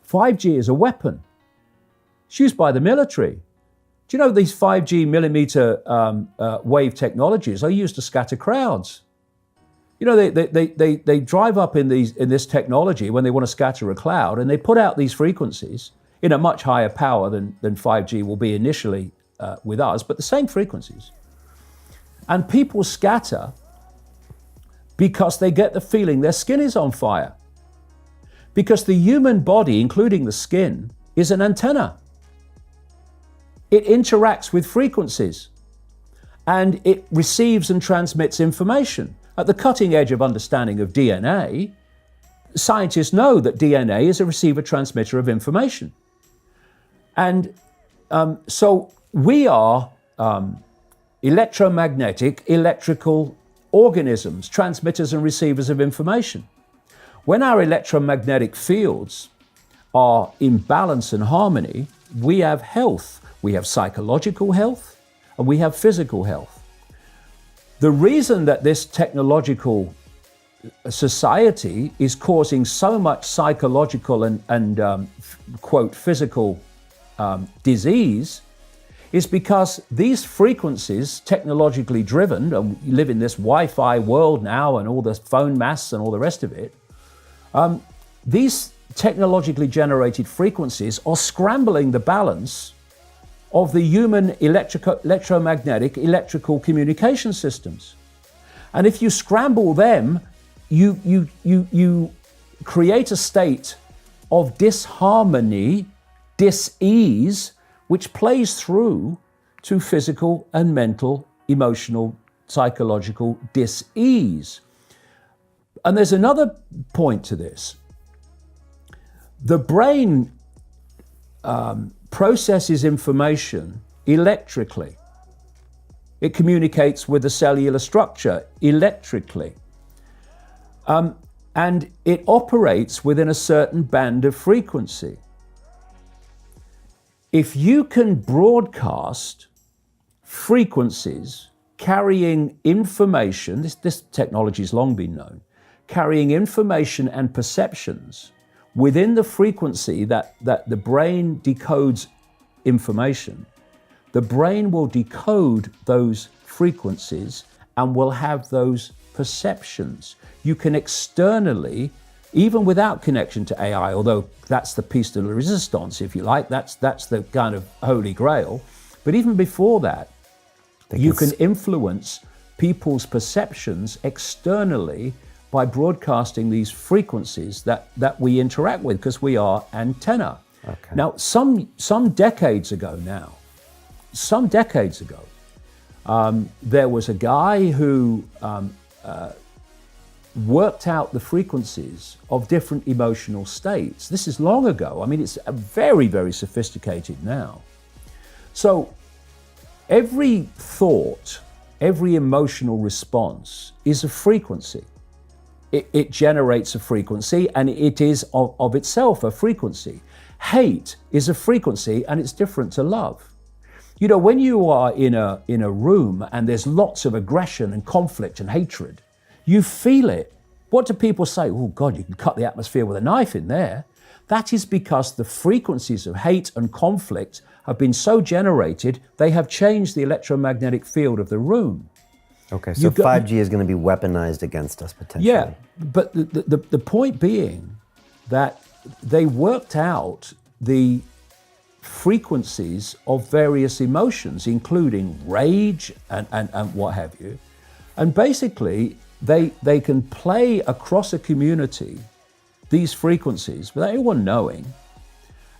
5G is a weapon. It's used by the military. Do you know these 5G millimeter wave technologies are used to scatter crowds? You know, they drive up in this technology when they want to scatter a cloud, and they put out these frequencies in a much higher power than 5G will be initially with us, but the same frequencies. And people scatter because they get the feeling their skin is on fire. Because the human body, including the skin, is an antenna. It interacts with frequencies and it receives and transmits information. At the cutting edge of understanding of DNA, scientists know that DNA is a receiver-transmitter of information. And so we are electromagnetic, electrical organisms, transmitters and receivers of information. When our electromagnetic fields are in balance and harmony, we have health. We have psychological health and we have physical health. The reason that this technological society is causing so much psychological and quote, physical disease is because these frequencies, technologically driven, and we live in this Wi-Fi world now and all the phone masts and all the rest of it, these technologically generated frequencies are scrambling the balance of the human electromagnetic electrical communication systems. And if you scramble them, you create a state of disharmony, dis-ease, which plays through to physical and mental, emotional, psychological dis-ease. And there's another point to this. The brain processes information electrically. It communicates with the cellular structure electrically. And it operates within a certain band of frequency. If you can broadcast frequencies carrying information, this technology has long been known, carrying information and perceptions within the frequency that the brain decodes information, the brain will decode those frequencies and will have those perceptions. You can externally, even without connection to AI, although that's the piece de la resistance, if you like, that's the kind of holy grail. But even before that, you can influence people's perceptions externally by broadcasting these frequencies that we interact with, because we are antenna. Okay. Now, some decades ago, there was a guy who worked out the frequencies of different emotional states. This is long ago. I mean, it's very, very sophisticated now. So every thought, every emotional response is a frequency. It generates a frequency, and it is of itself a frequency. Hate is a frequency, and it's different to love. You know, when you are in a room and there's lots of aggression and conflict and hatred, you feel it. What do people say? Oh God, you can cut the atmosphere with a knife in there. That is because the frequencies of hate and conflict have been so generated, they have changed the electromagnetic field of the room. Okay, so 5G is going to be weaponized against us potentially. Yeah, but the point being that they worked out the frequencies of various emotions, including rage and what have you. And basically, they can play across a community these frequencies without anyone knowing,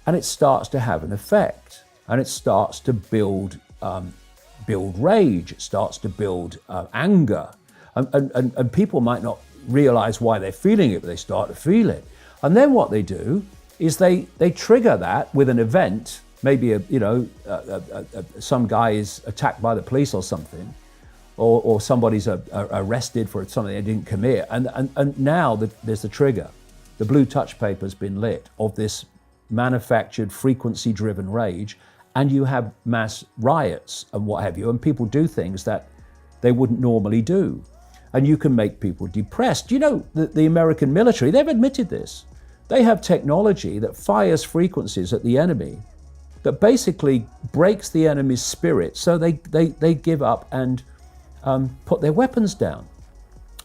and it starts to have an effect, and it starts to build rage, it starts to build anger, and people might not realize why they're feeling it, but they start to feel it. And then what they do is they trigger that with an event. Maybe some guy is attacked by the police or something, or somebody's arrested for something they didn't commit, and now there's the trigger. The blue touch paper's been lit of this manufactured frequency-driven rage, and you have mass riots and what have you, and people do things that they wouldn't normally do. And you can make people depressed. You know, the American military, they've admitted this. They have technology that fires frequencies at the enemy that basically breaks the enemy's spirit so they give up and put their weapons down.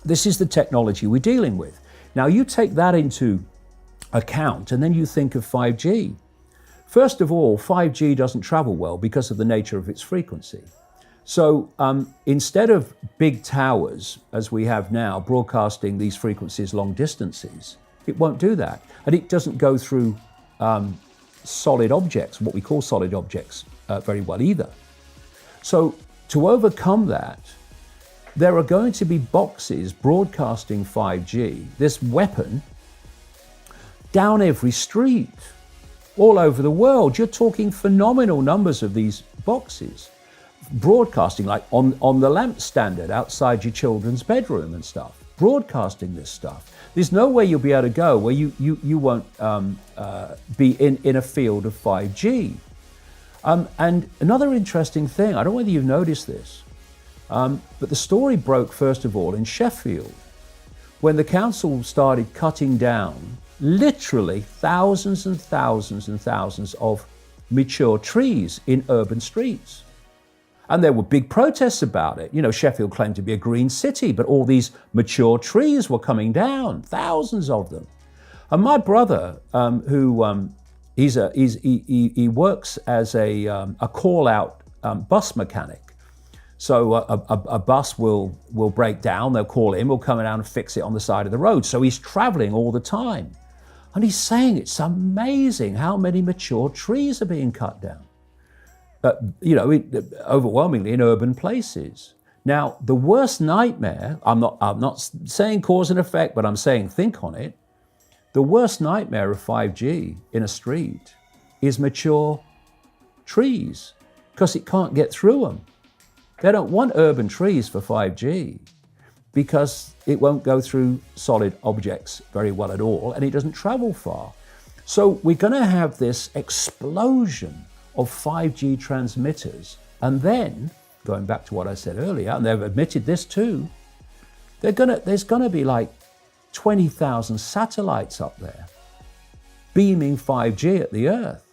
This is the technology we're dealing with. Now you take that into account and then you think of 5G. First of all, 5G doesn't travel well because of the nature of its frequency. So instead of big towers, as we have now, broadcasting these frequencies long distances, it won't do that. And it doesn't go through solid objects, what we call solid objects, very well either. So to overcome that, there are going to be boxes broadcasting 5G, this weapon, down every street, all over the world. You're talking phenomenal numbers of these boxes broadcasting, like on the lamp standard outside your children's bedroom and stuff, broadcasting this stuff. There's no way you'll be able to go where you won't be in a field of 5G. And another interesting thing, I don't know whether you've noticed this, but the story broke first of all in Sheffield when the council started cutting down literally thousands and thousands and thousands of mature trees in urban streets. And there were big protests about it. You know, Sheffield claimed to be a green city, but all these mature trees were coming down, thousands of them. And my brother, he works as a call-out bus mechanic. So a bus will break down, they'll call him, he'll come down and fix it on the side of the road. So he's traveling all the time. And he's saying it's amazing how many mature trees are being cut down. Overwhelmingly in urban places. Now, the worst nightmare, I'm not saying cause and effect, but I'm saying think on it. The worst nightmare of 5G in a street is mature trees, because it can't get through them. They don't want urban trees for 5G because it won't go through solid objects very well at all, and it doesn't travel far. So we're going to have this explosion of 5G transmitters. And then, going back to what I said earlier, and they've admitted this too, there's gonna be like 20,000 satellites up there beaming 5G at the Earth.